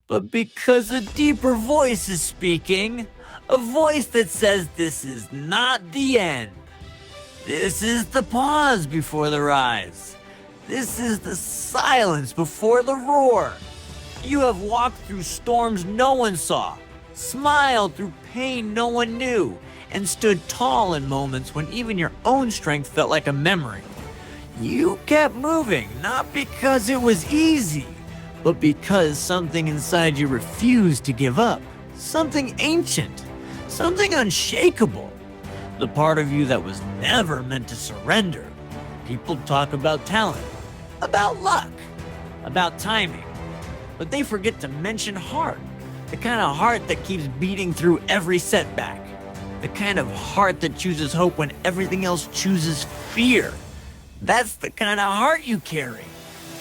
but because a deeper voice is speaking, a voice that says this is not the end. This is the pause before the rise. This is the silence before the roar. You have walked through storms no one saw, smiled through pain no one knew, and stood tall in moments when even your own strength felt like a memory. You kept moving, not because it was easy, but because something inside you refused to give up. Something ancient, something unshakable. The part of you that was never meant to surrender. People talk about talent, about luck, about timing, but they forget to mention heart. The kind of heart that keeps beating through every setback. The kind of heart that chooses hope when everything else chooses fear. That's the kind of heart you carry.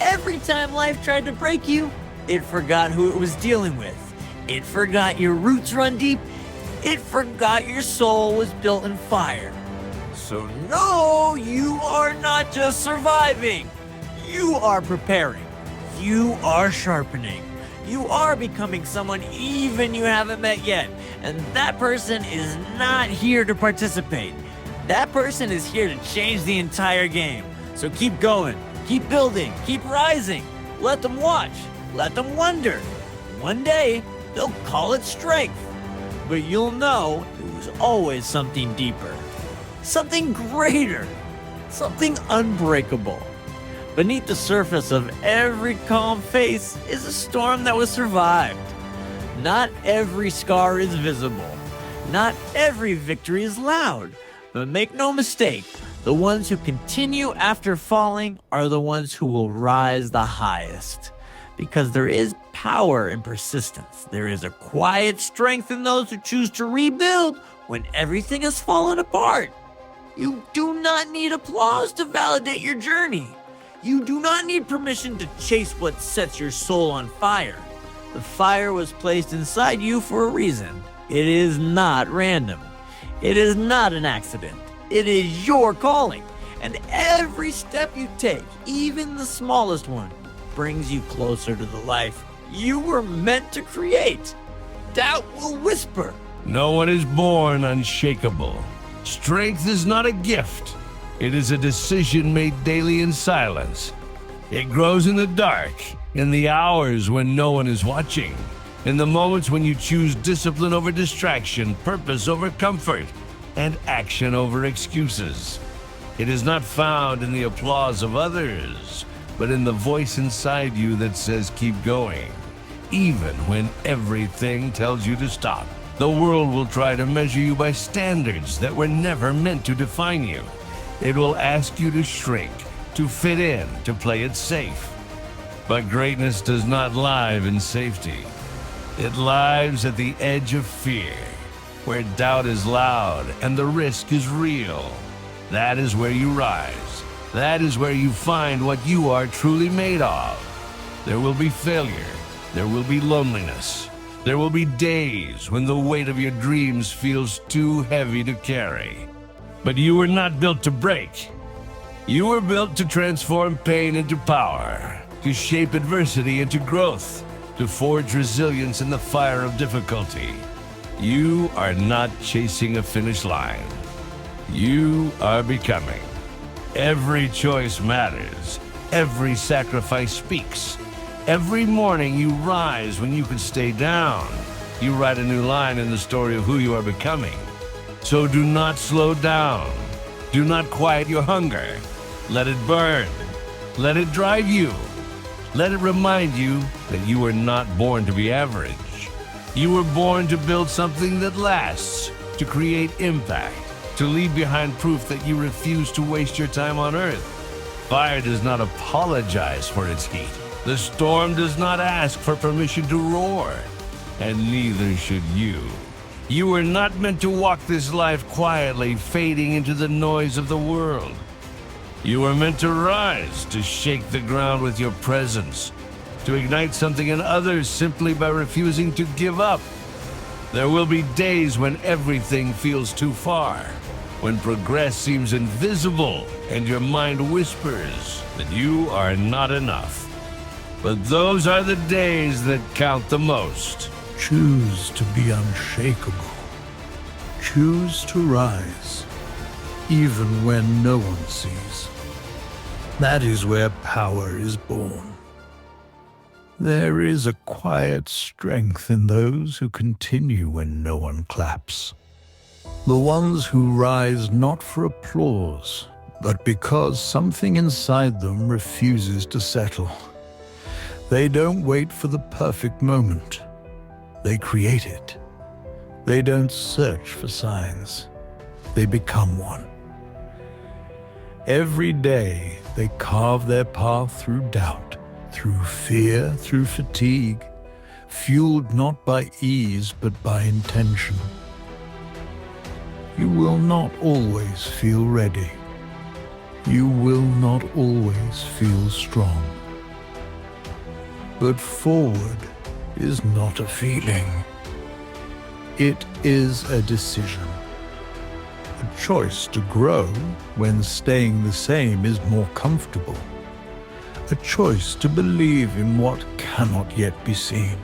Every time life tried to break you, it forgot who it was dealing with. It forgot your roots run deep. It forgot your soul was built in fire. So no, you are not just surviving. You are preparing. You are sharpening. You are becoming someone even you haven't met yet. And that person is not here to participate. That person is here to change the entire game. So keep going, keep building, keep rising. Let them watch, let them wonder. One day, they'll call it strength. But you'll know it was always something deeper, something greater, something unbreakable. Beneath the surface of every calm face is a storm that was survived. Not every scar is visible. Not every victory is loud. But make no mistake, the ones who continue after falling are the ones who will rise the highest. Because there is power in persistence. There is a quiet strength in those who choose to rebuild when everything has fallen apart. You do not need applause to validate your journey. You do not need permission to chase what sets your soul on fire. The fire was placed inside you for a reason. It is not random. It is not an accident. It is your calling. And every step you take, even the smallest one, brings you closer to the life you were meant to create. Doubt will whisper. No one is born unshakable. Strength is not a gift. It is a decision made daily in silence. It grows in the dark, in the hours when no one is watching, in the moments when you choose discipline over distraction, purpose over comfort, and action over excuses. It is not found in the applause of others, but in the voice inside you that says keep going, even when everything tells you to stop. The world will try to measure you by standards that were never meant to define you. It will ask you to shrink, to fit in, to play it safe. But greatness does not live in safety. It lives at the edge of fear, where doubt is loud and the risk is real. That is where you rise. That is where you find what you are truly made of. There will be failure. There will be loneliness. There will be days when the weight of your dreams feels too heavy to carry. But you were not built to break. You were built to transform pain into power, to shape adversity into growth, to forge resilience in the fire of difficulty. You are not chasing a finish line. You are becoming. Every choice matters. Every sacrifice speaks. Every morning you rise when you could stay down. You write a new line in the story of who you are becoming. So do not slow down. Do not quiet your hunger. Let it burn. Let it drive you. Let it remind you that you were not born to be average. You were born to build something that lasts, to create impact, to leave behind proof that you refuse to waste your time on Earth. Fire does not apologize for its heat. The storm does not ask for permission to roar, and neither should you. You were not meant to walk this life quietly, fading into the noise of the world. You were meant to rise, to shake the ground with your presence, to ignite something in others simply by refusing to give up. There will be days when everything feels too far, when progress seems invisible and your mind whispers that you are not enough. but those are the days that count the most. Choose to be unshakable. Choose to rise, even when no one sees. That is where power is born. There is a quiet strength in those who continue when no one claps. The ones who rise not for applause, but because something inside them refuses to settle. They don't wait for the perfect moment. They create it. They don't search for signs. They become one. Every day, they carve their path through doubt, through fear, through fatigue, fueled not by ease, but by intention. You will not always feel ready. You will not always feel strong. But forward is not a feeling. It is a decision. A choice to grow when staying the same is more comfortable. A choice to believe in what cannot yet be seen.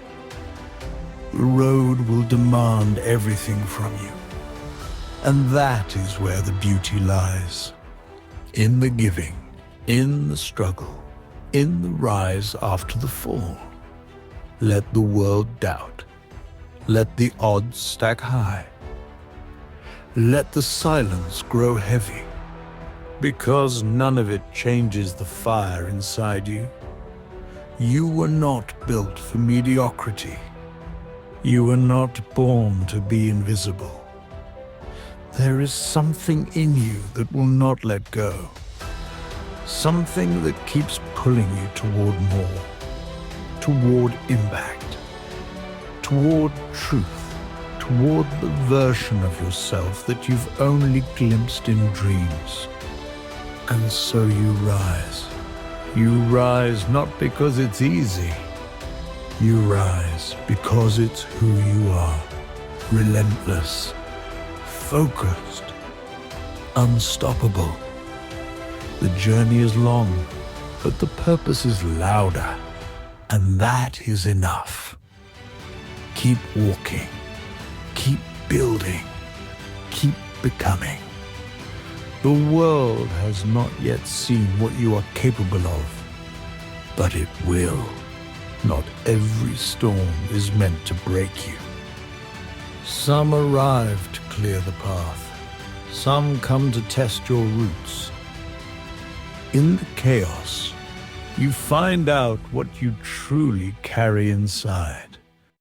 The road will demand everything from you. And that is where the beauty lies. In the giving, in the struggle, in the rise after the fall. Let the world doubt. Let the odds stack high. Let the silence grow heavy, because none of it changes the fire inside you. You were not built for mediocrity. You were not born to be invisible. There is something in you that will not let go. Something that keeps pulling you toward more, toward impact, toward truth, toward the version of yourself that you've only glimpsed in dreams. And so you rise. You rise not because it's easy. You rise because it's who you are. Relentless, focused, unstoppable. The journey is long, but the purpose is louder, and that is enough. Keep walking, keep building, keep becoming. The world has not yet seen what you are capable of, but it will. Not every storm is meant to break you. Some arrive to clear the path. Some come to test your roots. In the chaos, you find out what you truly carry inside.